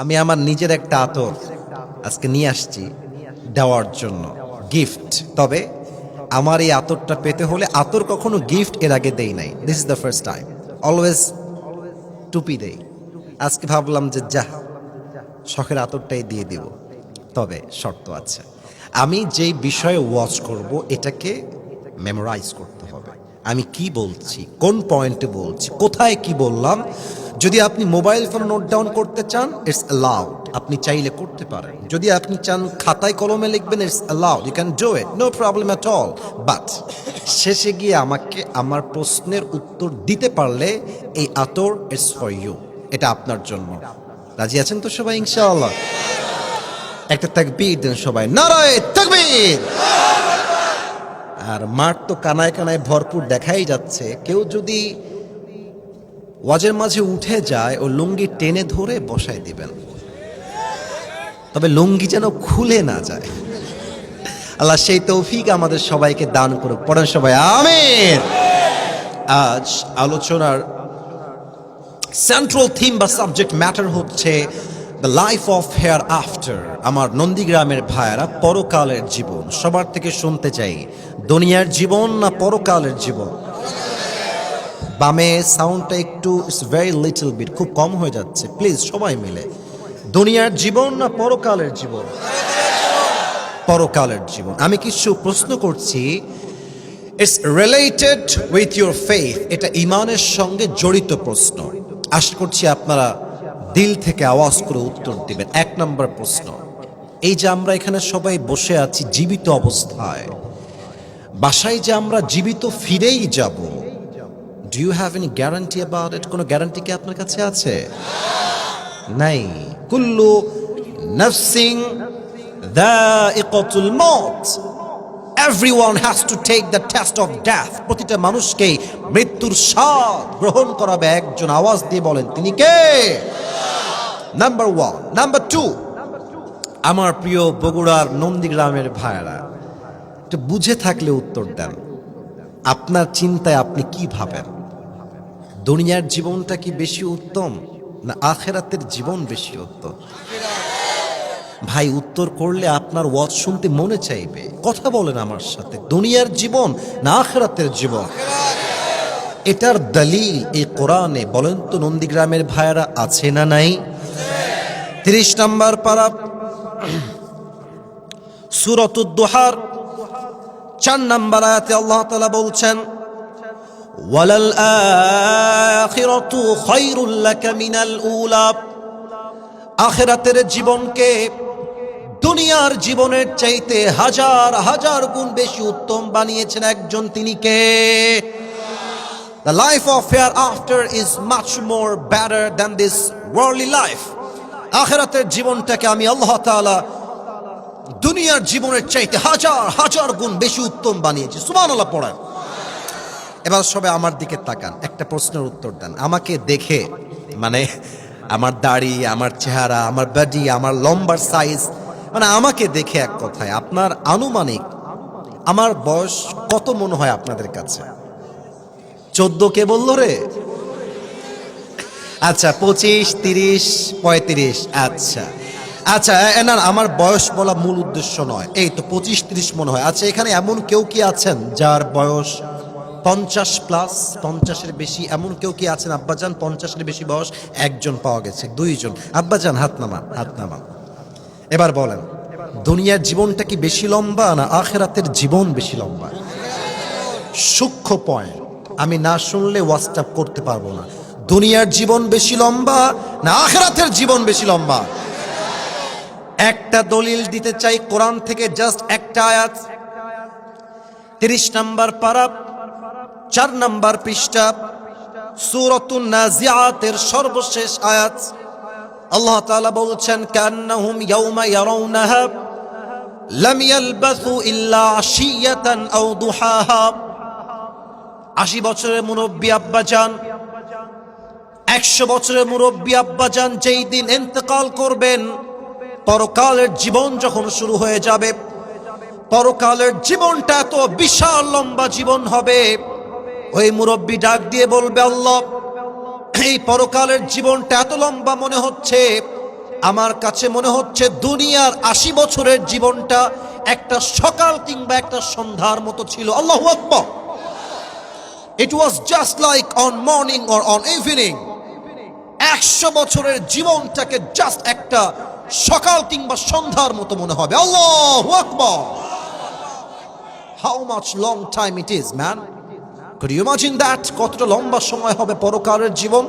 আমি আমার নিজের একটা আতর আজকে নিয়ে আসছি দেওয়ার জন্য, গিফট। তবে আমার এই আতরটা পেতে হলে, আতর কখনো গিফট এর আগে দেই নাই, this is the first time. Always টুপি দেই। আজকে ভাবলাম যে শখের আতরটাই দিয়ে দিব। তবে শর্ত আছে, আমি যেই বিষয়ে ওয়াচ করব এটাকে মেমোরাইজ করতে হবে। আমি কি বলছি, কোন পয়েন্টে বলছি, কোথায় কি বললাম। যদি আপনি মোবাইল ফোন নোট ডাউন করতে চান, ইটস অ্যালাউড, আপনি চাইলে করতে পারেন। যদি আপনি চান খাতায় কলমে লিখবেন, it's allowed, you can do it, no problem at all. But শেষে গিয়ে আমাকে আমার প্রশ্নের উত্তর দিতে পারলে এই আতর ইটস ফর ইউ, এটা আপনার জন্য। রাজি আছেন তো সবাই ইনশাআল্লাহ? একটা তাকবীর দেন সবাই, নারায়ে তাকবীর। আর মাঠ তো কানায় কানায় ভরপুর দেখাই যাচ্ছে। কেউ যদি ওয়াজের মাঝে উঠে যায়, ও লুঙ্গি টেনে ধরে বসায় দিবেন, তবে লুঙ্গি যেন খুলে না যায়। আল্লাহ সেই তৌফিক আমাদের সবাইকে দান করুক। পড়েন সবাই আমিন। আজ আলোচনার সেন্ট্রাল থিম বা সাবজেক্ট ম্যাটার হচ্ছে the life of hair after. আমার নন্দীগ্রামের ভাইয়েরা, পরকালের জীবন। সবার থেকে শুনতে চাই, দুনিয়ার জীবন না পরকালের জীবন? বামে সাউন্ডটা একটু, ইটস ভেরি লিটল বিট, খুব কম হয়ে যাচ্ছে, প্লিজ সবাই মিলে। দুনিয়ার জীবন না পরকালের জীবন? পরকালের জীবন। আমি কিছু প্রশ্ন করছি, it's related with your faith, এটা ইমানের সঙ্গে জড়িত প্রশ্ন। আশা করছি আপনারা দিল থেকে আওয়াজ করে উত্তর দিবেন। এক নম্বর প্রশ্ন, এই যে আমরা এখানে সবাই বসে আছি জীবিত অবস্থায়, বাসায় যে আমরা জীবিত ফিরেই যাব, do you have any guarantee about it? কোনো গ্যারান্টি কি আপনার কাছে আছে? নাই। কুল্লু নাফসিং যায়িকাতুল মাউত, everyone has to take the test of death. প্রতিটা মানুষকেই মৃত্যুর স্বাদ গ্রহণ করাবে একজন। আওয়াজ দিয়ে বলেন, তিনি কে? Number one. নাম্বার টু, আমার প্রিয় বগুড়ার নন্দীগ্রামের ভাইয়েরা, একটু বুঝে থাকলে উত্তর দেন। আপনার চিন্তায় আপনি কি ভাবেন? দুনিয়ার জীবনটা কি বেশি উত্তম না আখিরাতের জীবন বেশি উত্তম? ভাই, উত্তর করলে আপনার ওয়াজ শুনতে মনে চাইবে। কথা বলেন আমার সাথে, দুনিয়ার জীবন না আখিরাতের জীবন? এটার দলিল এই কোরআনে। বলেন তো নন্দীগ্রামের ভাইয়েরা, আছে না নাই? 30 নম্বর পারা, সূরাতুদ দুহার 4 নম্বর আয়াতে আল্লাহ তাআলা বলছেন, ওয়ালাল আখিরাতু খায়রুল লাকা মিনাল উলা। আখিরাতের জীবনকে দুনিয়ার জীবনের চাইতে হাজার হাজার গুণ বেশি উত্তম বানিয়েছেন একজন, তিনি কে? The life of hereafter is much more better than this worldly life. আখিরাতের জীবনটাকে আমি আল্লাহ তাআলা দুনিয়ার জীবনের চাইতে হাজার হাজার গুণ বেশি উত্তম বানিয়েছি। সুবহানাল্লাহ পড়েন। এবার সবাই আমার দিকে তাকান, একটা প্রশ্নের উত্তর দেন। আমাকে দেখে, মানে আমার দাড়ি, আমার চেহারা, আমার বডি, আমার লম্বার সাইজ, মানে আমাকে দেখে এক কথায় আপনার আনুমানিক আমার বয়স কত মনে হয় আপনাদের কাছে? 14 কে বললো রে? আচ্ছা, 25, 30, 35। আচ্ছা আচ্ছা, না আমার বয়স বলা মূল উদ্দেশ্য নয়। এই তো 25, 30 মনে হয়। আচ্ছা, এখানে এমন কেউ কি আছেন যার বয়স 50 প্লাস, 50-এর বেশি? এমন কেউ কি আছেন আব্বাজান 50-এর বেশি বয়স? একজন পাওয়া গেছে, 2 জন। আব্বাজান হাত নামান, হাত নামান। এবার বলেন, দুনিয়ার জীবনটা কি বেশি লম্বা না আখিরাতের জীবন বেশি লম্বা? সূক্ষ্ম পয়েন্ট, আমি না শুনলে হোয়াটসঅ্যাপ করতে পারবো না। দুনিয়ার জীবন বেশি লম্বা না আখিরাতের জীবন বেশি লম্বা? একটা দলিল দিতে চাই কোরআন থেকে, জাস্ট একটা আয়াত। 30 নম্বর পারা, 4 নম্বর পৃষ্ঠা, সূরাতুন নাজিআতের সর্বশেষ আয়াত। আল্লাহ তাআলা বলছেন, কান্নাহুম ইয়াওমা ইয়ারাউনাহা লাম ইয়ালবাসু ইল্লা আশিয়াতান আও দুহাহা। 80 বছরের মুরব্বী আব্বাজান, 100 বছরের মুরব্বী আব্বাজান যেই দিন ইন্তেকাল করবেন, পরকালের জীবন যখন শুরু হয়ে যাবে, পরকালের জীবনটা এত বিশাল লম্বা জীবন হবে, ওই মুরব্বী ডাক দিয়ে বলবে, আল্লাহ, এই পরকালের জীবনটা এত লম্বা মনে হচ্ছে, আমার কাছে মনে হচ্ছে দুনিয়ার ৮০ বছরের জীবনটা একটা সকাল কিংবা একটা সন্ধ্যার মতো ছিল। আল্লাহু আকবার। It was just like on morning or on evening. ১০০ বছরের জীবনটাকে জাস্ট একটা সকাল কিংবা সন্ধ্যার মতো মনে হবে। আল্লাহু আকবার। How much long time it is man. Could you imagine that? কতটা লম্বা সময় হবে পরকালের জীবন।